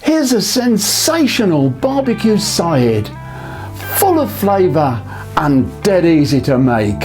Here's a sensational barbecue side, full of flavour and dead easy to make.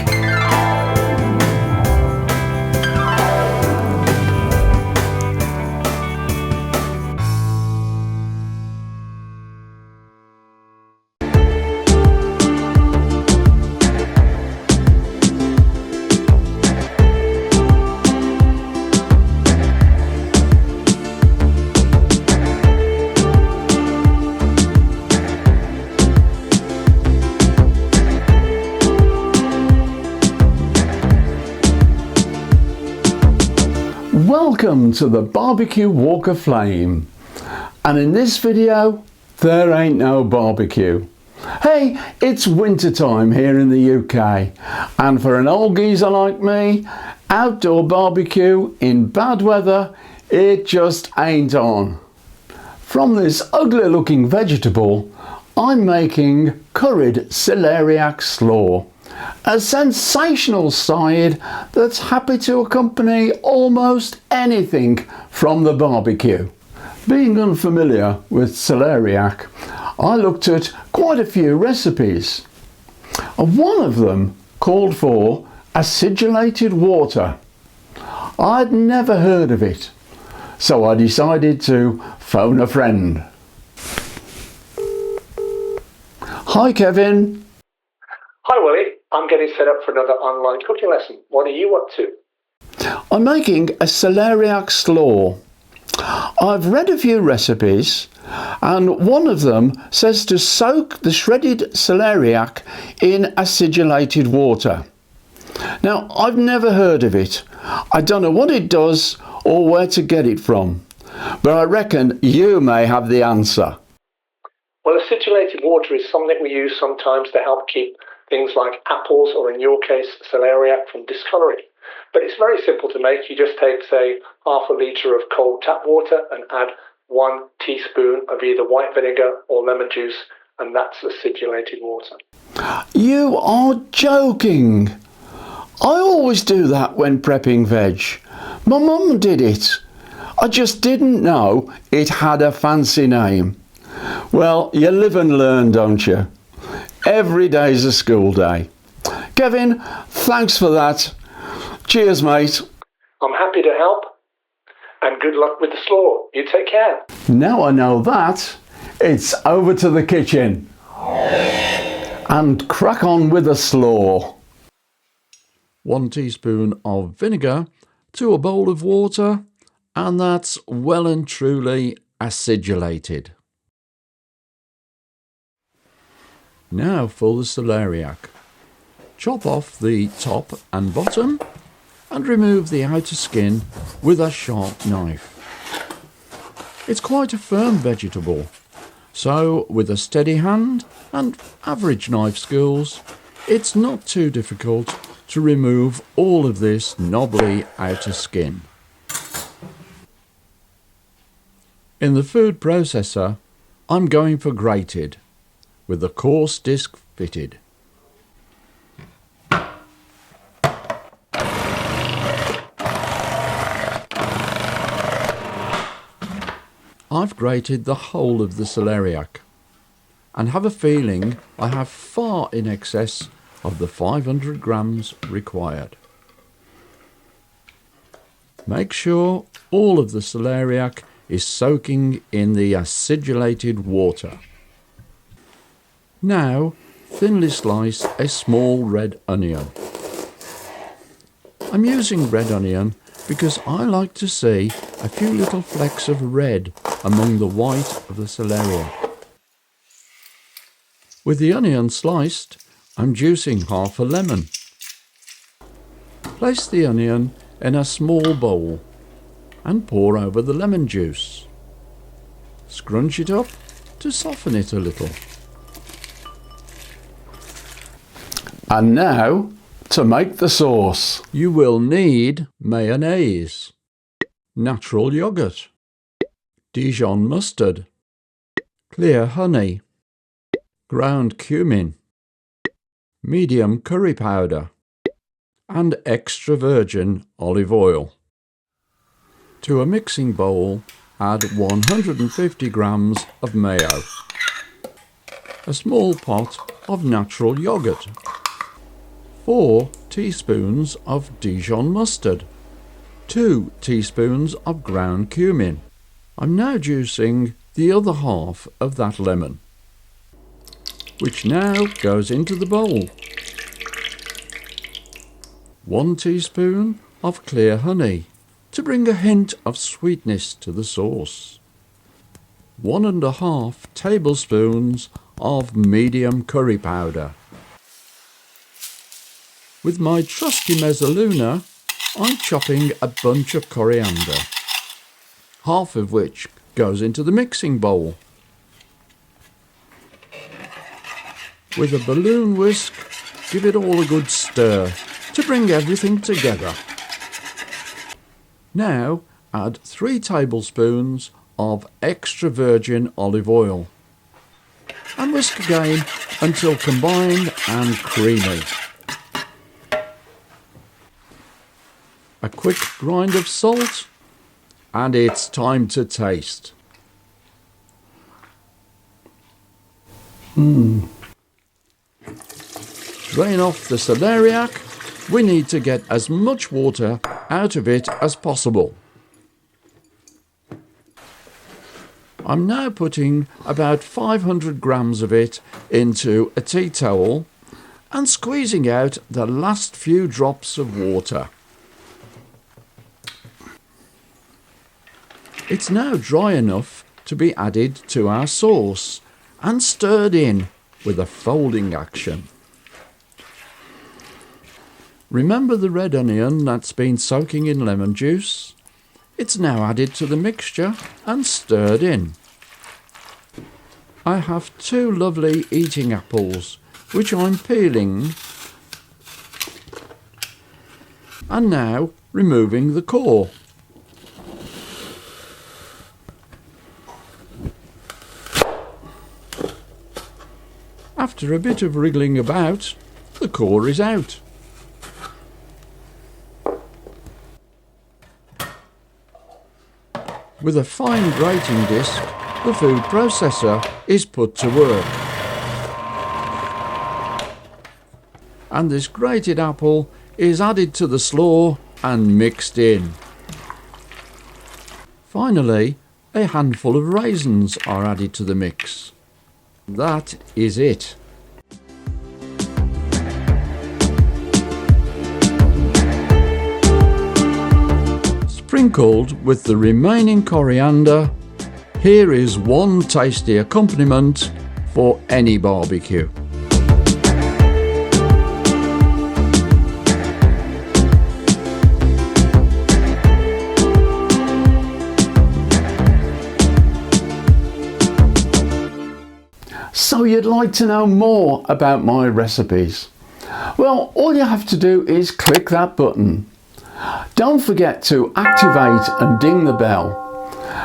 Welcome to the Barbecue Walk of Flame, and in this video there ain't no barbecue. Hey, it's winter time here in the UK, and for an old geezer like me, outdoor barbecue in bad weather, it just ain't on. From this ugly looking vegetable, I'm making curried celeriac slaw, a sensational side that's happy to accompany almost anything from the barbecue. Being unfamiliar with celeriac, I looked at quite a few recipes. One of them called for acidulated water. I'd never heard of it, so I decided to phone a friend. Hi Kevin. Hi Willie, I'm getting set up for another online cooking lesson. What are you up to? I'm making a celeriac slaw. I've read a few recipes and one of them says to soak the shredded celeriac in acidulated water. Now, I've never heard of it. I don't know what it does or where to get it from, but I reckon you may have the answer. Well, acidulated water is something we use sometimes to help keep things like apples, or in your case, celeriac, from discolouring. But it's very simple to make. You just take, say, half a litre of cold tap water and add 1 teaspoon of either white vinegar or lemon juice, and that's acidulated water. You are joking. I always do that when prepping veg. My mum did it. I just didn't know it had a fancy name. Well, you live and learn, don't you? Every day's a school day. Kevin, thanks for that. Cheers, mate. I'm happy to help, and good luck with the slaw. You take care. Now I know that, it's over to the kitchen. And crack on with the slaw. 1 teaspoon of vinegar to a bowl of water, and that's well and truly acidulated. Now for the celeriac. Chop off the top and bottom and remove the outer skin with a sharp knife. It's quite a firm vegetable, so with a steady hand and average knife skills, it's not too difficult to remove all of this knobbly outer skin. In the food processor, I'm going for grated, with the coarse disc fitted. I've grated the whole of the celeriac and have a feeling I have far in excess of the 500 grams required. Make sure all of the celeriac is soaking in the acidulated water. Now, thinly slice a small red onion. I'm using red onion because I like to see a few little flecks of red among the white of the celeriac. With the onion sliced, I'm juicing half a lemon. Place the onion in a small bowl and pour over the lemon juice. Scrunch it up to soften it a little. And now, to make the sauce. You will need mayonnaise, natural yogurt, Dijon mustard, clear honey, ground cumin, medium curry powder, and extra virgin olive oil. To a mixing bowl, add 150 grams of mayo, a small pot of natural yogurt, 4 teaspoons of Dijon mustard, 2 teaspoons of ground cumin. I'm now juicing the other half of that lemon, which now goes into the bowl. 1 teaspoon of clear honey to bring a hint of sweetness to the sauce. 1½ tablespoons of medium curry powder. With my trusty mezzaluna, I'm chopping a bunch of coriander, half of which goes into the mixing bowl. With a balloon whisk, give it all a good stir to bring everything together. Now add 3 tablespoons of extra virgin olive oil and whisk again until combined and creamy. A quick grind of salt, and it's time to taste. Drain off the celeriac. We need to get as much water out of it as possible. I'm now putting about 500 grams of it into a tea towel and squeezing out the last few drops of water. It's now dry enough to be added to our sauce and stirred in with a folding action. Remember the red onion that's been soaking in lemon juice? It's now added to the mixture and stirred in. I have 2 lovely eating apples which I'm peeling and now removing the core. After a bit of wriggling about, the core is out. With a fine grating disc, the food processor is put to work. And this grated apple is added to the slaw and mixed in. Finally, a handful of raisins are added to the mix. That is it. Sprinkled with the remaining coriander, here is one tasty accompaniment for any barbecue. So you'd like to know more about my recipes? Well, all you have to do is click that button. Don't forget to activate and ding the bell.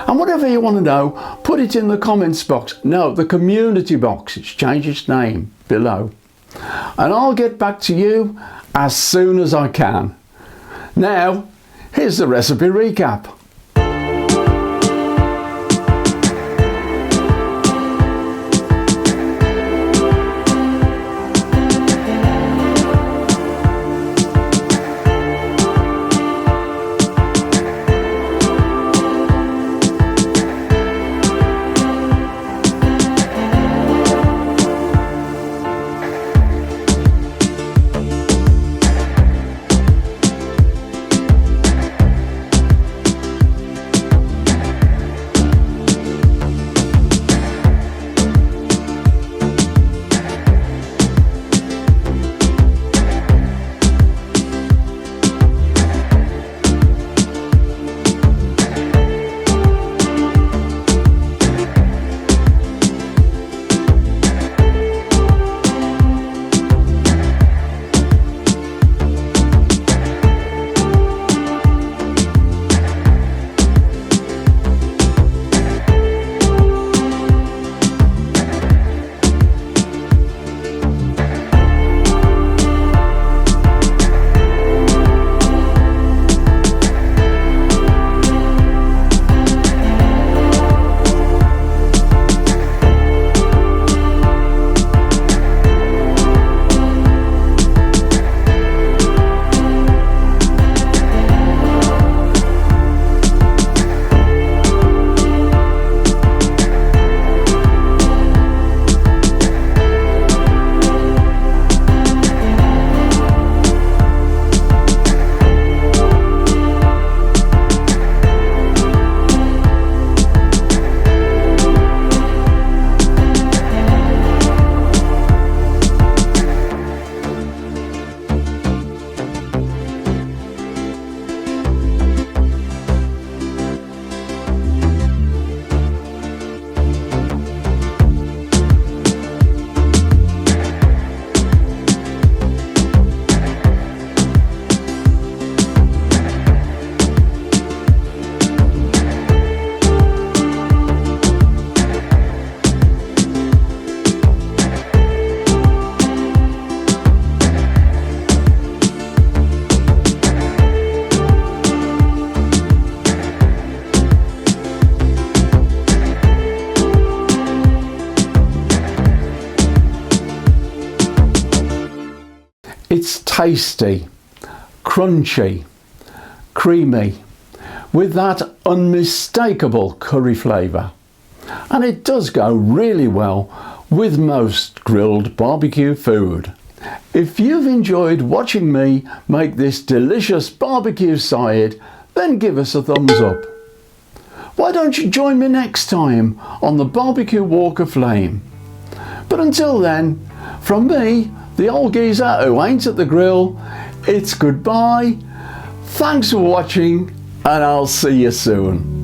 And whatever you want to know, put it in the comments box. No, the community box. It's changed its name below. And I'll get back to you as soon as I can. Now, here's the recipe recap. It's tasty, crunchy, creamy, with that unmistakable curry flavour. And it does go really well with most grilled barbecue food. If you've enjoyed watching me make this delicious barbecue side, then give us a thumbs up. Why don't you join me next time on the Barbecue Walk of Flame? But until then, from me, the old geezer who ain't at the grill, it's goodbye, thanks for watching, and I'll see you soon.